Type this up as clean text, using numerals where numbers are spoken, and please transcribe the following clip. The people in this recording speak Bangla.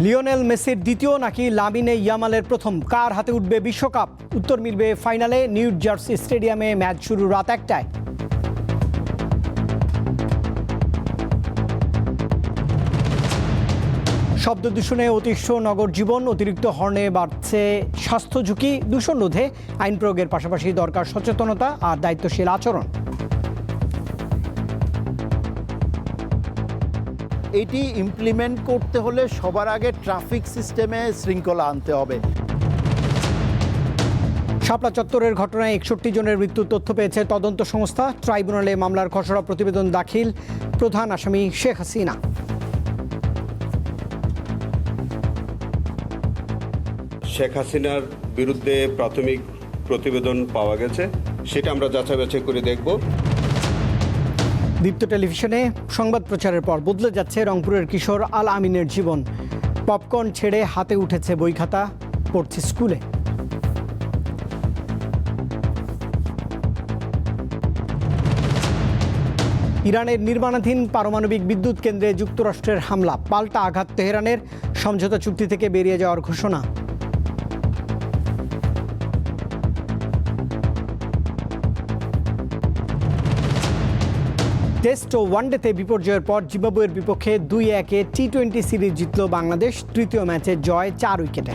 লিওনেল মেসির দ্বিতীয় নাকি লামিনে ইয়ামালের প্রথম, কার হাতে উঠবে বিশ্বকাপ? উত্তর মিলবে ফাইনালে। নিউ জার্সি স্টেডিয়ামে ম্যাচ শুরু রাত 1টায়। শব্দ দূষণে অতিষ্ঠ নগর জীবন, অতিরিক্ত হর্নে বাড়ছে স্বাস্থ্য ঝুঁকি। দূষণ রোধে আইন প্রয়োগের পাশাপাশি দরকার সচেতনতা আর দায়িত্বশীল আচরণ। এটি ইমপ্লিমেন্ট করতে হলে সবার আগে ট্রাফিক সিস্টেমে শৃঙ্খলা আনতে হবে। শাপলা চত্বরের ঘটনায় 61 জনের মৃত্যুর তথ্য পেয়েছে তদন্ত সংস্থা। ট্রাইব্যুনালে মামলার খসড়া প্রতিবেদন দাখিল। প্রধান আসামি শেখ হাসিনা। শেখ হাসিনার বিরুদ্ধে প্রাথমিক প্রতিবেদন পাওয়া গেছে, সেটা আমরা যাচাই বাছাই করে দেখব। দীপ্ত টেলিভিশনে সংবাদ প্রচারের পর বদলে যাচ্ছে রংপুরের কিশোর আল আমিনের জীবন। পপকর্ন ছেড়ে হাতে উঠেছে বই খাতা, পড়ছে স্কুলে। ইরানের নির্মাণাধীন পারমাণবিক বিদ্যুৎ কেন্দ্রে যুক্তরাষ্ট্রের হামলা, পাল্টা আঘাত তেহরানের। সমঝোতা চুক্তি থেকে বেরিয়ে যাওয়ার ঘোষণা। টেস্ট ও ওয়ানডেতে বিপর্যয়ের পর জিম্বাবুয়ের বিপক্ষে 2-1 টি-20 সিরিজ জিতল বাংলাদেশ। তৃতীয় ম্যাচে জয় 4 উইকেটে।